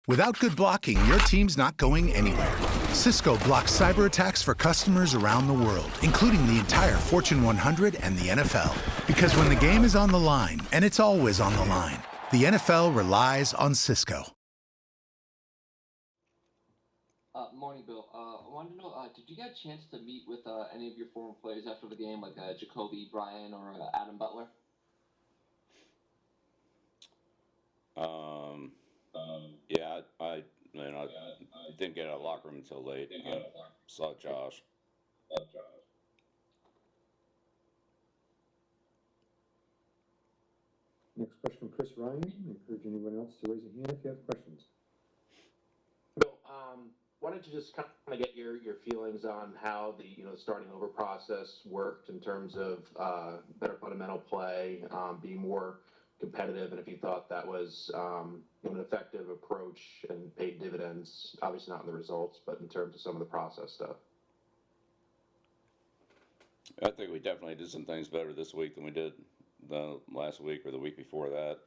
Without good blocking, your team's not going anywhere. Cisco blocks cyber attacks for customers around the world, including the entire Fortune 100 and the NFL. Because when the game is on the line, and it's always on the line, the NFL relies on Cisco. Morning, Bill. I wanted to know, did you get a chance to meet with any of your former players after the game, like Jacoby Bryan or Adam Butler? Yeah, I didn't get out of the locker room until late. Saw Josh. Next question from Chris Ryan. I encourage anyone else to raise a hand if you have questions. Bill, wanted to just kind of get your feelings on how the starting over process worked in terms of better fundamental play, being more competitive, and if you thought that was an effective approach and paid dividends. Obviously not in the results, but in terms of some of the process stuff. I think we definitely did some things better this week than we did the last week or the week before that.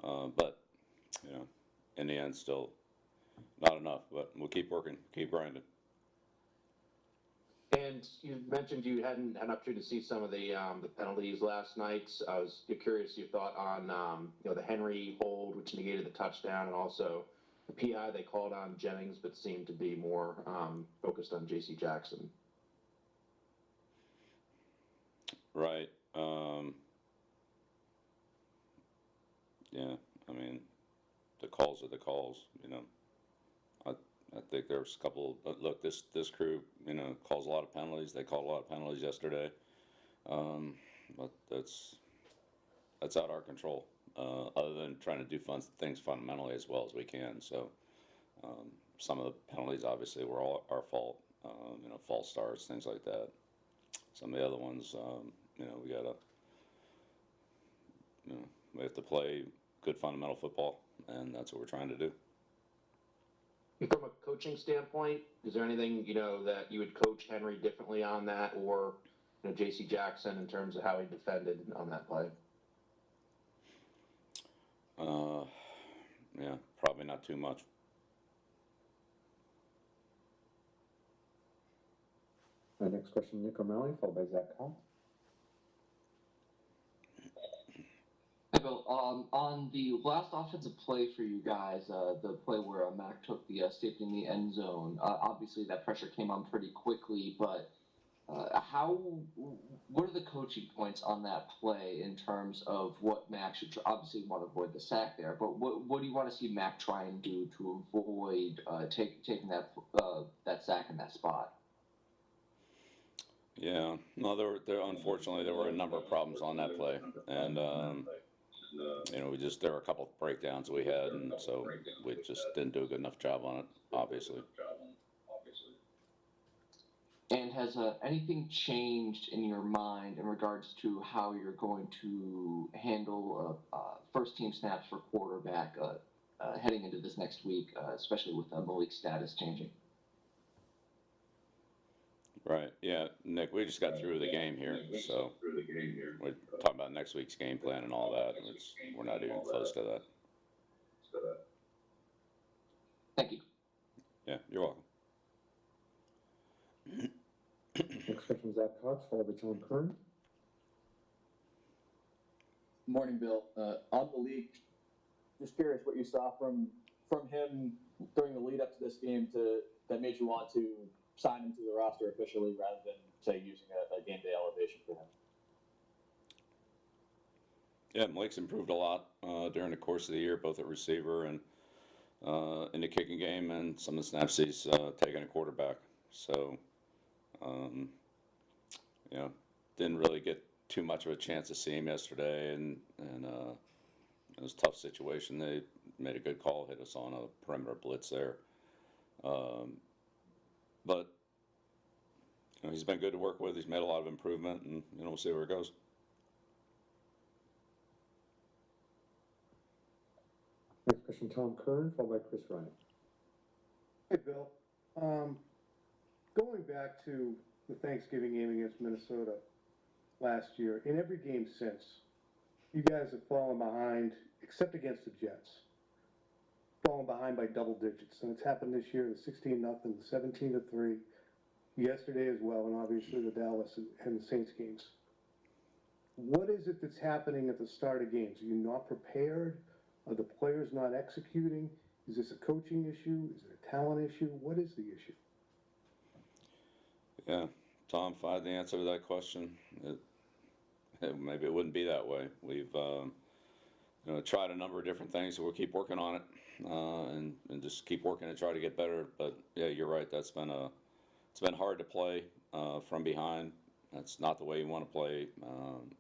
But in the end, still not enough. But we'll keep working, keep grinding. And you mentioned you hadn't had an opportunity to see some of the penalties last night. I was curious your thought on the Henry hold, which negated the touchdown, and also the PI they called on Jennings, but seemed to be more focused on J.C. Jackson. Right. Yeah. I mean, the calls are the calls. I think there's a couple. Look, this crew, calls a lot of penalties. They called a lot of penalties yesterday, but that's out of our control. Other than trying to do things fundamentally as well as we can. So some of the penalties obviously were all our fault. False starts, things like that. Some of the other ones, we gotta, we have to play good fundamental football, and that's what we're trying to do. From a coaching standpoint, is there anything, that you would coach Henry differently on that, or, J.C. Jackson in terms of how he defended on that play? Yeah, probably not too much. Next question, Nick O'Malley, followed by Zach Call. Hey, Bill, on the last offensive play for you guys, the play where Mac took the safety in the end zone, obviously that pressure came on pretty quickly, but what are the coaching points on that play in terms of what Mac should obviously want to avoid the sack there, but what do you want to see Mac try and do to avoid taking that sack in that spot? Yeah, no, unfortunately there were a number of problems on that play, and there were a couple of breakdowns we had, and so we just didn't do a good enough job on it, obviously. And has anything changed in your mind in regards to how you're going to handle first team snaps for quarterback heading into this next week, especially with Malik's status changing? Right. Yeah, Nick, we just got through the game here, so we're talking about next week's game plan and all that. We're not even close to that. Thank you. Yeah, you're welcome. Next question, Zach Cox, followed by Tom Kern. Morning, Bill. On Malik, just curious what you saw from him during the lead up to this game that made you want to sign him to the roster officially rather than, say, using a game day elevation for him. Yeah, Malik's improved a lot during the course of the year, both at receiver and in the kicking game, and some of the snaps he's taken a quarterback. So, didn't really get too much of a chance to see him yesterday, and it was a tough situation. They made a good call, hit us on a perimeter blitz there. But he's been good to work with. He's made a lot of improvement, and we'll see where it goes. Next question, Tom Kern, followed by Chris Ryan. Hey, Bill. Going back to the Thanksgiving game against Minnesota last year, in every game since, you guys have fallen behind, except against the Jets. falling behind by double digits, and it's happened this year, the 16-0, the 17-3, yesterday as well, and obviously the Dallas and the Saints games. What is it that's happening at the start of games? Are you not prepared? Are the players not executing? Is this a coaching issue? Is it a talent issue? What is the issue? Yeah, Tom, if I had the answer to that question, maybe it wouldn't be that way. We've tried a number of different things, so we'll keep working on it, and just keep working to try to get better. But yeah, you're right. It's been hard to play from behind. That's not the way you want to play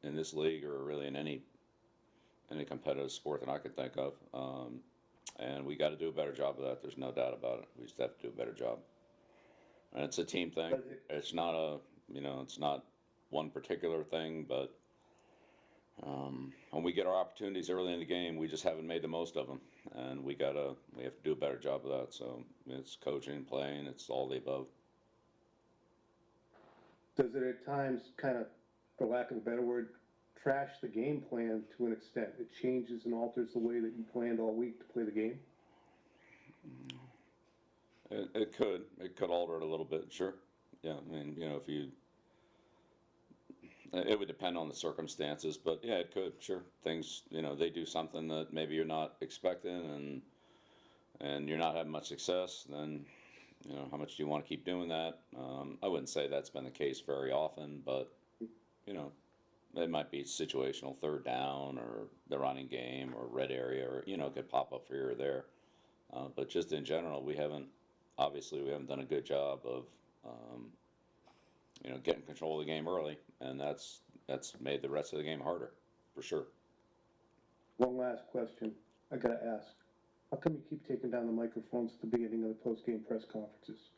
in this league, or really in any competitive sport that I could think of. And we got to do a better job of that. There's no doubt about it. We just have to do a better job. And it's a team thing. It's not it's not one particular thing, but when we get our opportunities early in the game, we just haven't made the most of them, and we have to do a better job of that. So it's coaching, playing, it's all the above. Does it at times kind of, for lack of a better word, trash the game plan to an extent? It changes and alters the way that you planned all week to play the game? It could alter it a little bit, sure. Yeah, I mean, it would depend on the circumstances, but yeah, it could, sure. Things, they do something that maybe you're not expecting, and you're not having much success, then, how much do you want to keep doing that? I wouldn't say that's been the case very often, but, it might be situational, third down, or the running game, or red area, or, it could pop up here or there. But just in general, we haven't done a good job of, getting control of the game early, and that's made the rest of the game harder, for sure. One last question I gotta ask. How come you keep taking down the microphones at the beginning of the post-game press conferences?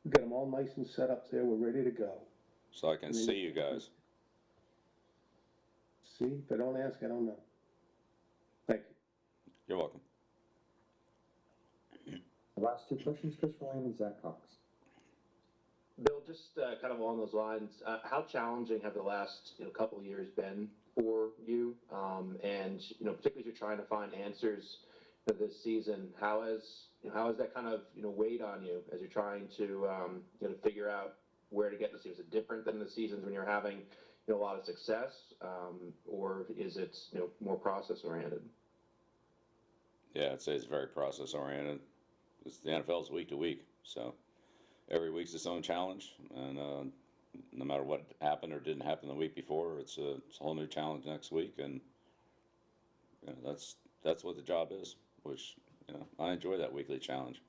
We got them all nice and set up there. We're ready to go. So I can see you guys. See, if I don't ask, I don't know. Thank you. You're welcome. The last two questions, Chris Ryan and Zach Cox. Bill, just kind of along those lines, how challenging have the last couple of years been for you? And particularly as you're trying to find answers for this season, how has that kind of weighed on you as you're trying to figure out where to get this? Is it different than the seasons when you're having a lot of success, or is it more process oriented? Yeah, I'd say it's very process oriented. The NFL is week to week, so every week's its own challenge, and no matter what happened or didn't happen the week before, it's a whole new challenge next week, and that's what the job is. Which I enjoy that weekly challenge.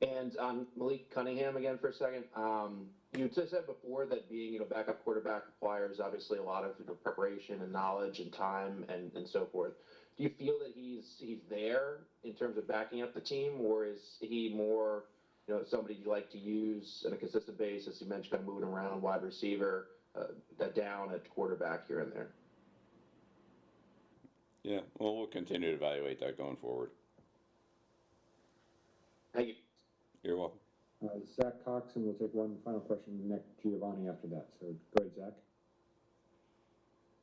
And on Malik Cunningham again for a second, you said before that being backup quarterback requires obviously a lot of preparation and knowledge and time and so forth. Do you feel that he's there in terms of backing up the team, or is he more somebody you like to use on a consistent basis? You mentioned kind of moving around, wide receiver, that down at quarterback here and there. Yeah, well, we'll continue to evaluate that going forward. Thank you. You're welcome. Zach Cox, and we'll take one final question from Nick Giovanni after that. So go ahead, Zach.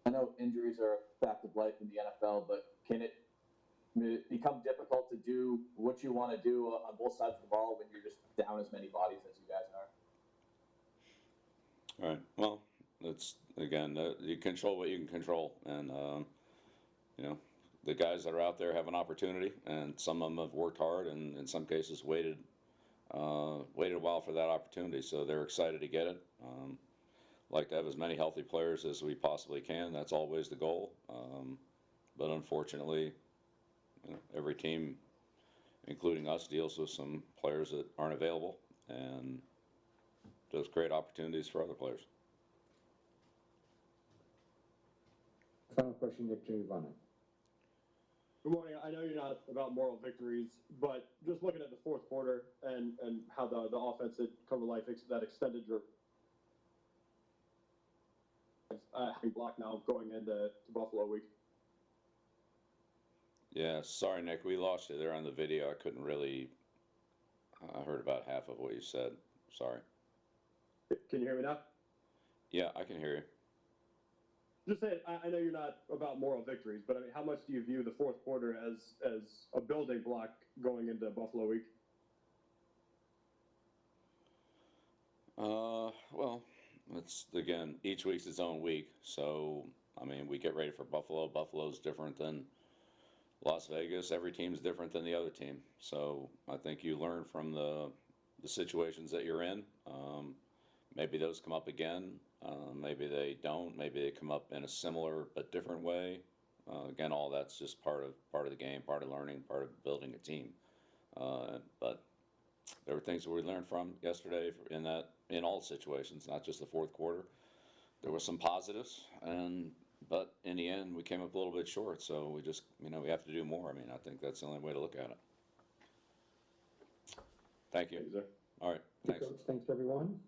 I know injuries are a fact of life in the NFL, but can it become difficult to do what you want to do on both sides of the ball when you're just down as many bodies as you guys are? All right. Well, that's again, you control what you can control, and the guys that are out there have an opportunity, and some of them have worked hard, and in some cases waited a while for that opportunity. So they're excited to get it. Like to have as many healthy players as we possibly can. That's always the goal. But unfortunately, every team, including us, deals with some players that aren't available, and does create opportunities for other players. Final question, Nick Giovanni. Good morning. I know you're not about moral victories, but just looking at the fourth quarter and how the offense did come to life, that extended your block now going into Buffalo week. Yeah, sorry, Nick. We lost you there on the video. I heard about half of what you said. Sorry. Can you hear me now? Yeah, I can hear you. just saying, I know you're not about moral victories, but I mean, how much do you view the fourth quarter as a building block going into Buffalo week? Well, it's again, each week's its own week. So, I mean, we get ready for Buffalo. Buffalo's different than Las Vegas. Every team's different than the other team. So, I think you learn from the situations that you're in. Maybe those come up again. Maybe they don't. Maybe they come up in a similar but different way. Again, all that's just part of the game, part of learning, part of building a team. But there were things that we learned from yesterday in all situations, not just the fourth quarter. There were some positives, but in the end, we came up a little bit short. So we just, we have to do more. I mean, I think that's the only way to look at it. Thank you. Thank you, sir. All right. Thanks, Thanks. Coach. Thanks, everyone.